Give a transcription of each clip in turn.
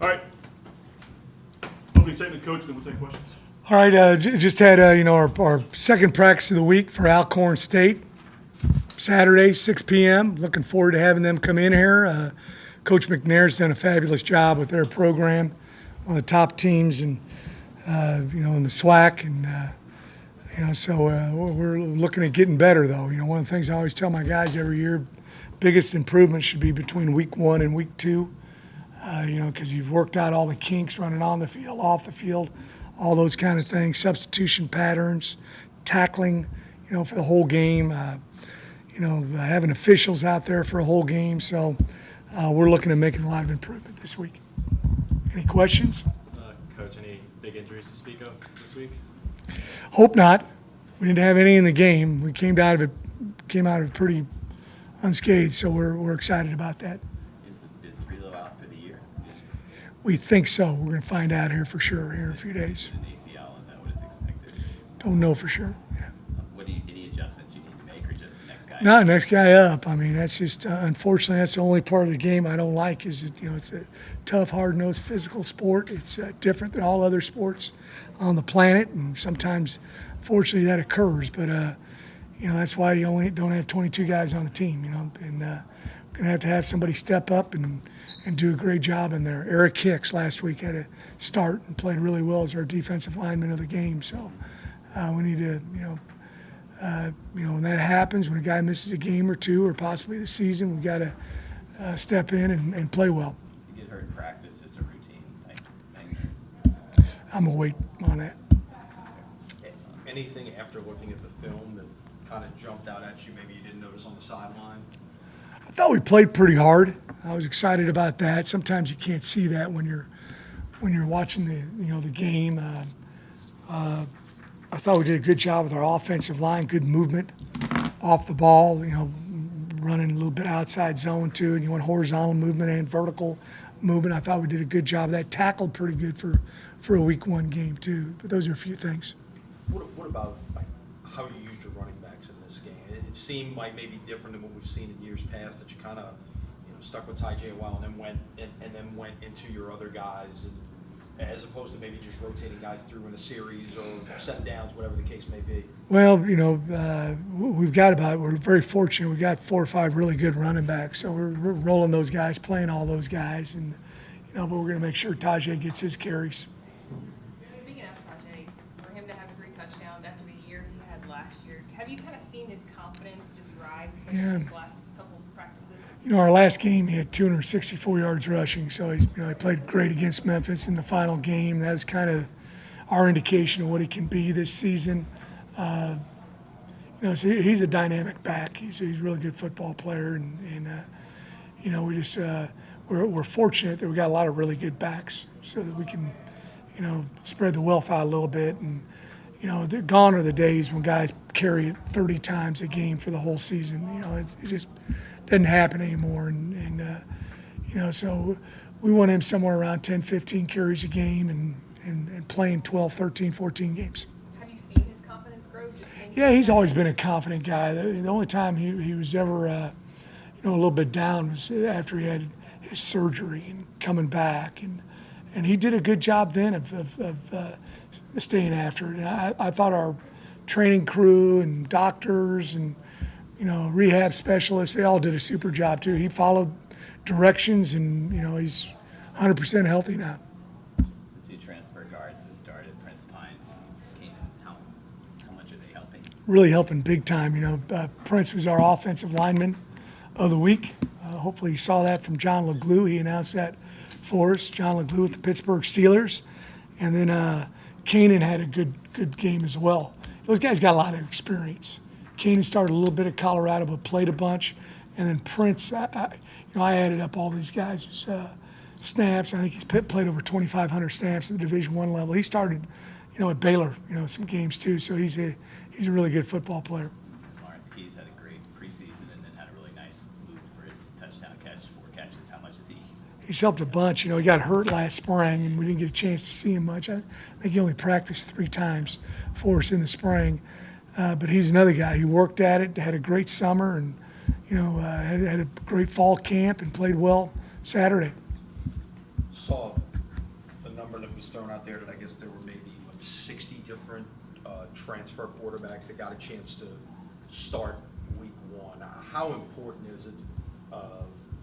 All right. Opening statement, Coach, then we'll take questions. All right, just had our second practice of the week for Alcorn State, Saturday, 6 p.m. Looking forward to having them come in here. Coach McNair's done a fabulous job with their program, one of the top teams, and in the SWAC, and so we're looking at getting better though. One of the things I always tell my guys every year, biggest improvement should be between week 1 and week 2. Because you've worked out all the kinks running on the field, off the field, all those kind of things, substitution patterns, tackling, for the whole game, having officials out there for a whole game. So we're looking at making a lot of improvement this week. Any questions? Coach, any big injuries to speak of this week? Hope not. We didn't have any in the game. We came out of it pretty unscathed, so we're excited about that. Is Relo out for the year? We think so. We're going to find out here for sure here in a few days. An ACL, is that what is expected? Don't know for sure. Yeah. Any adjustments you need to make, or just the next guy? No, next guy up. I mean, that's just unfortunately that's the only part of the game I don't like. Is that, it's a tough, hard-nosed, physical sport. It's different than all other sports on the planet, and sometimes, fortunately, that occurs. But that's why you only don't have 22 guys on the team. And going to have somebody step up and do a great job in there. Eric Hicks last week had a start and played really well as our defensive lineman of the game. So we need to, when that happens, when a guy misses a game or two or possibly the season, we got to step in and play well. You get hurt in practice, just a routine type thing. I'm going to wait on that. Anything after looking at the film that kind of jumped out at you, maybe you didn't notice on the sideline? I thought we played pretty hard. I was excited about that. Sometimes you can't see that when you're watching the game. I thought we did a good job with our offensive line, good movement off the ball. Running a little bit outside zone too, and you want horizontal movement and vertical movement. I thought we did a good job of that. Tackled pretty good for a week 1 game too. But those are a few things. What about how you used your running backs in this game? It seemed like maybe different than what we've seen in years past, that you kind of stuck with Ty J a while and then went into your other guys, as opposed to maybe just rotating guys through in a series or set downs, whatever the case may be. Well, we're very fortunate. We've got 4 or 5 really good running backs, so we're rolling those guys, playing all those guys, and but we're going to make sure Tajay gets his carries. Speaking of Tajay, for him to have 3 touchdowns after the year he had last year, have you kind of seen his confidence just rise, especially in his last couple of practices? Our last game he had 264 yards rushing, so he played great against Memphis in the final game. That was kind of our indication of what he can be this season. So he's a dynamic back. He's a really good football player, and we just we're fortunate that we got a lot of really good backs, so that we can spread the wealth out a little bit. And they're gone are the days when guys carry it 30 times a game for the whole season. It just doesn't happen anymore, and so we want him somewhere around 10, 15 carries a game and playing 12, 13, 14 games. Have you seen his confidence grow? Yeah, he's always been a confident guy. The only time he was ever a little bit down was after he had his surgery and coming back, and he did a good job then of staying after it. And I thought our training crew and doctors and rehab specialists, they all did a super job too. He followed directions, and he's 100% healthy now. The 2 transfer guards that started, Prince, Pines, and Keenan, how much are they helping? Really helping big time. Prince was our offensive lineman of the week. Hopefully you saw that from John LeGlue. He announced that for us. John LeGlue with the Pittsburgh Steelers. And then Keenan had a good game as well. Those guys got a lot of experience. Keenan started a little bit at Colorado, but played a bunch. And then Prince, I added up all these guys' snaps. I think he's played over 2,500 snaps at the Division I level. He started, at Baylor, some games too. So he's a really good football player. Lawrence Keys had a great preseason and then had a really nice move for his touchdown catch, 4 catches. How much is he? He's helped a bunch. He got hurt last spring, and we didn't get a chance to see him much. I think he only practiced 3 times for us in the spring. But he's another guy. He worked at it, had a great summer, and had a great fall camp and played well Saturday. Saw number that was thrown out there that I guess there were maybe, 60 different transfer quarterbacks that got a chance to start week one. How important is it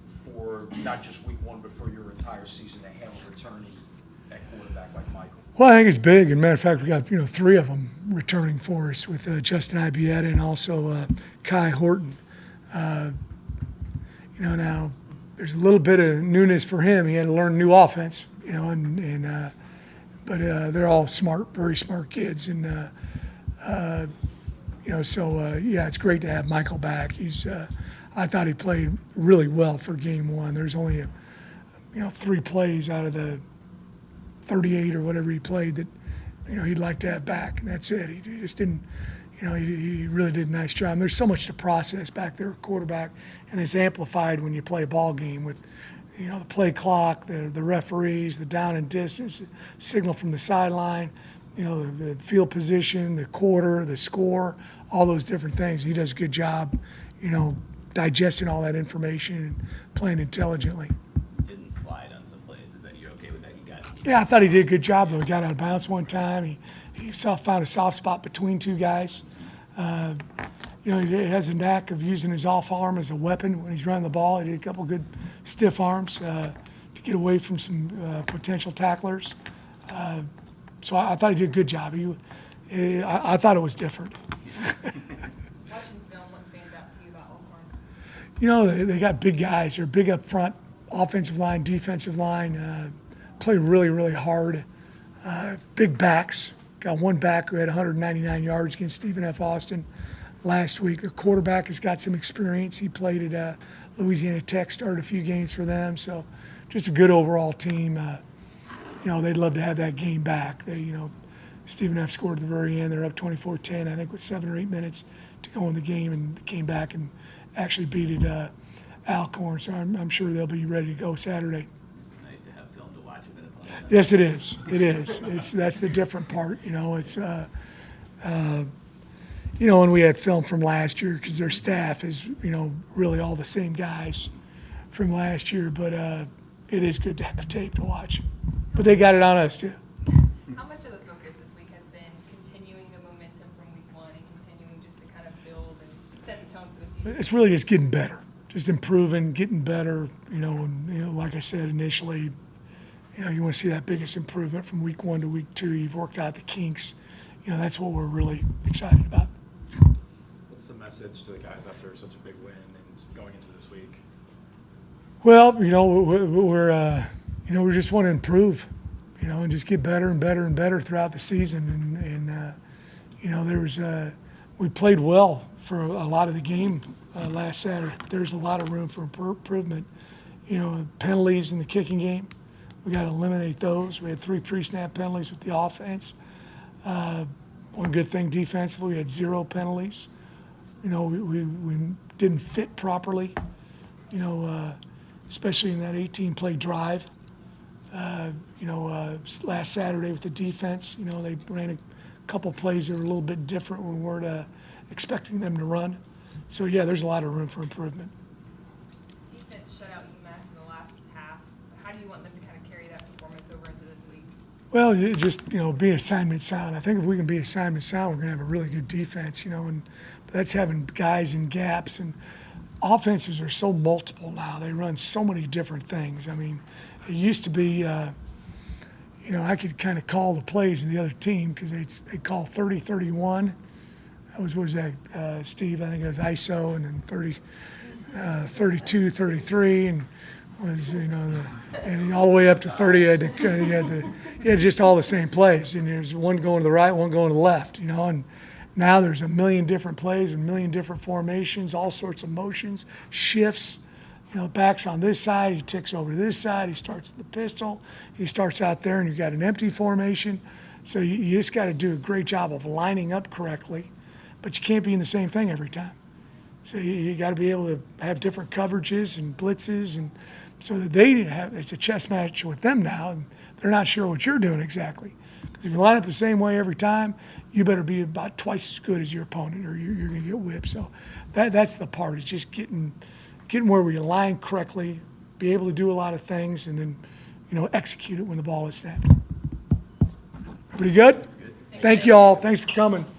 for not just week one, but for your entire season to have a returning at quarterback like Michael? Well, I think it's big. As a matter of fact, we got 3 of them returning for us with Justin Ibieta and also Kai Horton. Now there's a little bit of newness for him. He had to learn new offense, but they're all smart, very smart kids, and it's great to have Michael back. I thought he played really well for game one. There's only 3 plays out of the 38 or whatever he played that he'd like to have back, and that's it. He just didn't. He really did a nice job. And there's so much to process back there at quarterback, and it's amplified when you play a ball game with, the play clock, the referees, the down and distance, signal from the sideline, the field position, the quarter, the score, all those different things. He does a good job, digesting all that information and playing intelligently. Didn't slide on some plays. Is that you're okay with that? Yeah, I thought he did a good job, though. He got out of bounds one time. He found a soft spot between 2 guys. He has a knack of using his off arm as a weapon when he's running the ball. He did a couple good stiff arms to get away from some potential tacklers. So I thought he did a good job. I thought it was different. Watching film, what stands out to you about Alcorn? They got big guys. They're big up front, offensive line, defensive line. Play really, really hard. Big backs. Got one back who had 199 yards against Stephen F. Austin last week. Their quarterback has got some experience. He played at Louisiana Tech, started a few games for them. So just a good overall team. They'd love to have that game back. Stephen F. scored at the very end. They're up 24-10, I think, with 7 or 8 minutes to go in the game, and came back and actually beat it Alcorn. So I'm sure they'll be ready to go Saturday. Nice to have film to watch a bit of all that. Yes, it is. It is. That's the different part. It's and we had film from last year because their staff is really all the same guys from last year. But it is good to have tape to watch. But they got it on us too. How much of the focus this week has been continuing the momentum from week one and continuing just to kind of build and set the tone for the season? It's really just getting better, just improving, getting better. And like I said initially, you want to see that biggest improvement from week 1 to week 2. You've worked out the kinks. That's what we're really excited about. What's the message to the guys after such a big win and going into this week? Well, we just want to improve, and just get better and better and better throughout the season. And we played well for a lot of the game last Saturday. There's a lot of room for improvement. Penalties in the kicking game, we got to eliminate those. We had 3 pre-snap penalties with the offense. One good thing defensively, we had 0 penalties. We didn't fit properly, especially in that 18-play drive. Last Saturday with the defense, they ran a couple plays that were a little bit different when we weren't expecting them to run. So, yeah, there's a lot of room for improvement. Defense shut out UMass in the last half. How do you want them to kind of carry that performance over into this week? Well, just, be assignment sound. I think if we can be assignment sound, we're going to have a really good defense, and that's having guys in gaps. And offenses are so multiple now. They run so many different things. I mean, it used to be, I could kind of call the plays of the other team because they call 30-31. That was, what was that, Steve? I think it was ISO, and then 32-33, and was, and all the way up to 30. You had just all the same plays, and there's one going to the right, one going to the left, and now there's a million different plays, a million different formations, all sorts of motions, shifts. Back's on this side, he ticks over to this side, he starts the pistol, he starts out there, and you've got an empty formation. So you just got to do a great job of lining up correctly, but you can't be in the same thing every time. So you got to be able to have different coverages and blitzes, and so that it's a chess match with them now, and they're not sure what you're doing exactly. Because if you line up the same way every time, you better be about twice as good as your opponent, or you're going to get whipped. So that's the part. It's just getting where we align correctly, be able to do a lot of things, and then, execute it when the ball is snapped. Everybody good? Thank you all. Thanks for coming.